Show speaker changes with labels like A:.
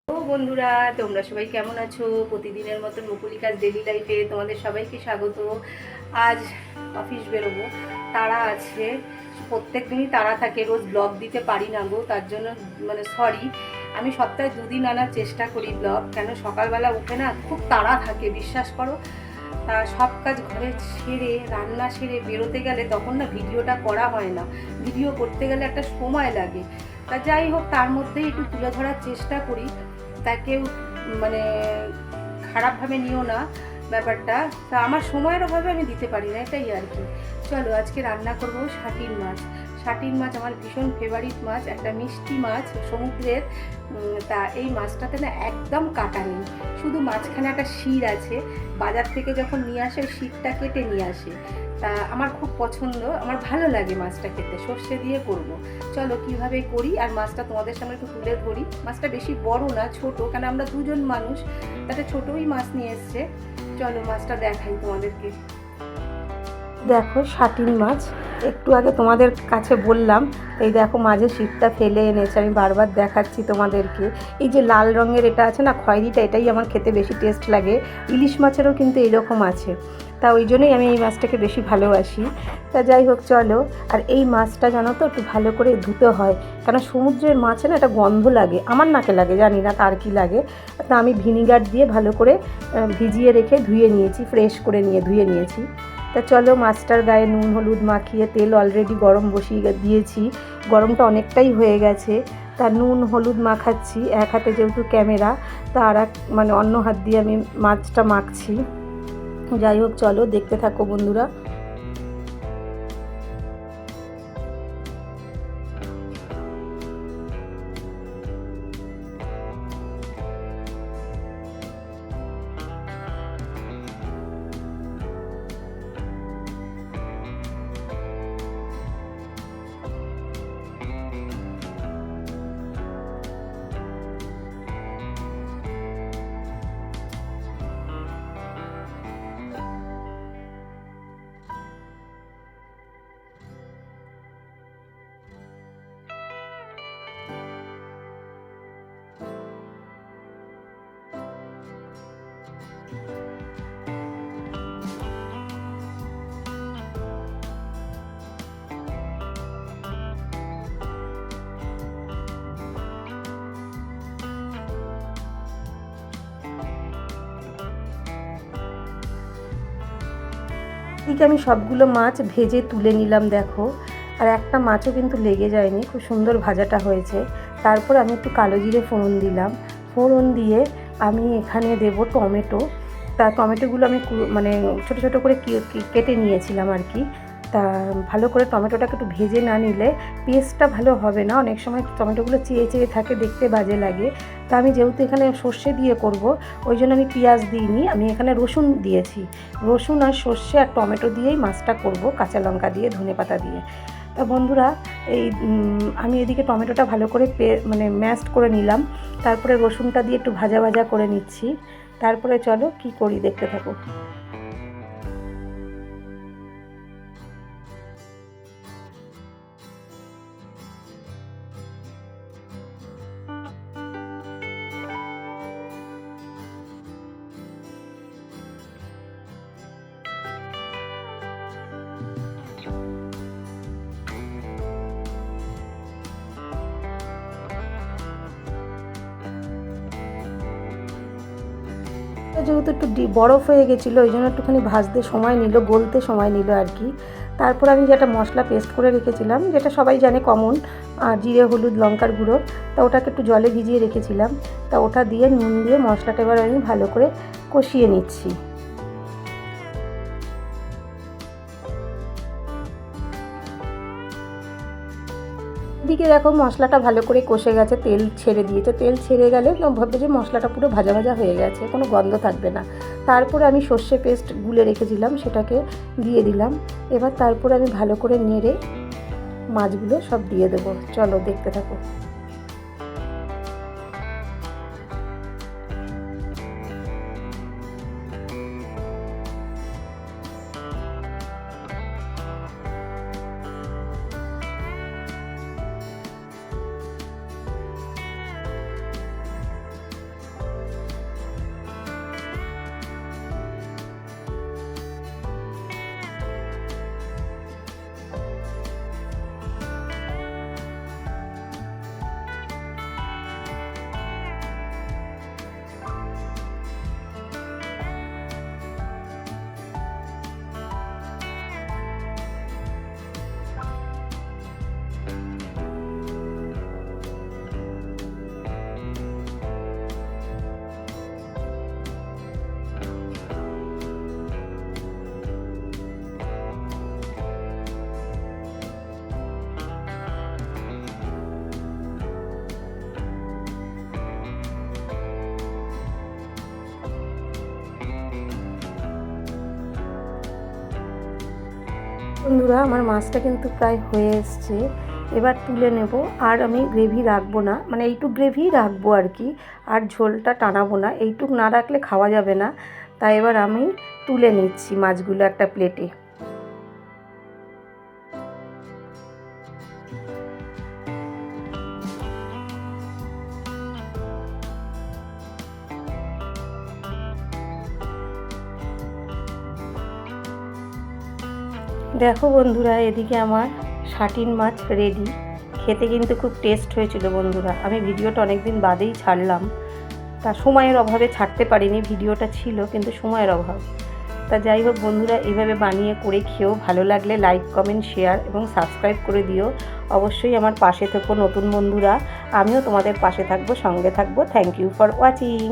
A: ও বন্ধুরা, তোমরা সবাই কেমন আছো? প্রতিদিনের মতন মুকুলিকাজ ডেলি লাইফে তোমাদের সবাইকে স্বাগত। আজ অফিস বেরোবো, তাড়া আছে। প্রত্যেক দিনই তাড়া থাকে, রোজ ব্লগ দিতে পারি না গো, তার জন্য সরি। আমি সপ্তাহে দুদিন আনার চেষ্টা করি ব্লগ, কেন সকালবেলা উঠে না খুব তাড়া থাকে, বিশ্বাস করো। তা সব কাজ ঘরে সেরে রান্না সেরে বেরোতে গেলে তখন না ভিডিওটা করা হয় না। ভিডিও করতে গেলে একটা সময় লাগে। তা যাই হোক, তার মধ্যেই একটু তুলে ধরার চেষ্টা করি। তা কেউ মানে খারাপভাবে নিও না ব্যাপারটা। তা আমার সময়ের অভাবে আমি দিতে পারি না, এটাই আর কি। চলো আজকে রান্না করবো শাটিন মাছ। শাটিন মাছ আমার ভীষণ ফেভারিট মাছ, একটা মিষ্টি মাছ সমুদ্রের। তা এই মাছটাতে না একদম কাটা নেই, শুধু মাঝখানে একটা শির আছে। বাজার থেকে যখন নিয়ে আসে ওই শিরটা কেটে নিয়ে আসে। তা আমার খুব পছন্দ, আমার ভালো লাগে মাছটা খেতে। সর্ষে দিয়ে করব। চলো কিভাবে করি আর মাছটা তোমাদের সামনে একটু তুলে ধরি। মাছটা বেশি বড় না, ছোট, কেন আমরা দুজন মানুষ, তাতে ছোটই মাছ নিয়ে এসছে। চলো মাছটা দেখাই তোমাদেরকে। দেখো শাটিন মাছ, একটু আগে তোমাদের কাছে বললাম, এই দেখো মাঝে শিটটা ফেলে এনেছে, আমি বারবার দেখাচ্ছি তোমাদেরকে। এই যে লাল রঙের এটা আছে না, খয়েরিটা, এটাই আমার খেতে বেশি টেস্ট লাগে। ইলিশ মাছেরও কিন্তু এইরকম আছে, তা ওই জন্যই আমি এই মাছটাকে বেশি ভালোবাসি। তা যাই হোক চলো। আর এই মাছটা জানো তো একটু ভালো করে ধুতে হয়, কেন সমুদ্রের মাছে না একটা গন্ধ লাগে, আমার নাকে লাগে, জানি না তার কি লাগে। তা আমি ভিনিগার দিয়ে ভালো করে ভিজিয়ে রেখে ধুয়ে নিয়েছি, ফ্রেশ করে ধুয়ে নিয়েছি। তা চলো মাছটার গায়ে নুন হলুদ মাখিয়ে, তেল অলরেডি গরম বসিয়ে দিয়েছি, গরমটা অনেকটাই হয়ে গেছে। তা নুন হলুদ মাখাচ্ছি, এক হাতে যেহেতু ক্যামেরা, তা আর এক অন্য হাত দিয়ে আমি মাছটা মাখছি। যাই হোক চলো দেখতে থাকো বন্ধুরা। এদিকে আমি সবগুলো মাছ ভেজে তুলে নিলাম দেখো, আর একটা মাছও কিন্তু লেগে যায়নি, খুব সুন্দর ভাজাটা হয়েছে। তারপর আমি একটু কালো জিরে ফোড়ন দিলাম, ফোড়ন দিয়ে আমি এখানে দেব টমেটো। তা টমেটোগুলো আমি ছোটো ছোটো করে কেটে নিয়েছিলাম আর কি। তা ভালো করে টমেটোটাকে একটু ভেজে না নিলে পেস্টটা ভালো হবে না, অনেক সময় টমেটোগুলো চেয়ে চেয়ে থাকে, দেখতে বাজে লাগে। তা আমি যেহেতু এখানে সর্ষে দিয়ে করব, ওই জন্য আমি পেঁয়াজ দিইনি, আমি এখানে রসুন দিয়েছি। রসুন আর সর্ষে আর টমেটো দিয়েই মাছটা করব, কাঁচা লঙ্কা দিয়ে ধনেপাতা দিয়ে। তা বন্ধুরা, এই আমি এদিকে টমেটোটা ভালো করে ম্যাশড করে নিলাম, তারপরে রসুনটা দিয়ে একটু ভাজা ভাজা করে নিচ্ছি। তারপরে চলো কি করি দেখতে থাকো। যেহেতু একটু বরফ হয়ে গেছিলো, ওই জন্য একটুখানি ভাজতে সময় নিল, গলতে সময় নিল আর কি। তারপর আমি যেটা মশলা পেস্ট করে রেখেছিলাম, যেটা সবাই জানে কমন, জিরে হলুদ লঙ্কার গুঁড়ো, তা ওটাকে একটু জলে ভিজিয়ে রেখেছিলাম। তা ওটা দিয়ে নুন দিয়ে মশলাটা এবার আমি ভালো করে কষিয়ে নিচ্ছি। এদিকে দেখো মশলাটা ভালো করে কষে গেছে, তেল ছেড়ে দিয়েছে, তেল ছেড়ে গেলে ভাববে যে মশলাটা পুরো ভাজা ভাজা হয়ে গেছে, কোনো গন্ধ থাকবে না। তারপরে আমি সর্ষে পেস্ট গুলে রেখেছিলাম, সেটাকে দিয়ে দিলাম। এবার তারপরে আমি ভালো করে নেড়ে মাছগুলো সব দিয়ে দেবো। চলো দেখতে থাকো। বন্ধুরা আমার মাছটা কিন্তু প্রায় হয়ে এসছে, এবার তুলে নেব। আর আমি গ্রেভি রাখবো না, মানে এইটুক গ্রেভি রাখবো আর কি, আর ঝোলটা টানাবো না, এইটুক না রাখলে খাওয়া যাবে না। তাই এবার আমি তুলে নিচ্ছি মাছগুলো একটা প্লেটে। দেখো বন্ধুরা, এদিকে আমার শাটিন মাছ রেডি। খেতে কিন্তু খুব টেস্ট হয়েছিল বন্ধুরা। আমি ভিডিওটা অনেক দিন বাদেই ছাড়লাম, তা সময়ের অভাবে ছাড়তে পারিনি, ভিডিওটা ছিল কিন্তু সময়ের অভাব। তা যাই হোক বন্ধুরা, এইভাবে বানিয়ে করে খেয়েও, ভালো লাগলে লাইক কমেন্ট শেয়ার এবং সাবস্ক্রাইব করে দিও। অবশ্যই আমার পাশে থেকো নতুন বন্ধুরা, আমিও তোমাদের পাশে থাকবো, সঙ্গে থাকবো। Thank you for watching.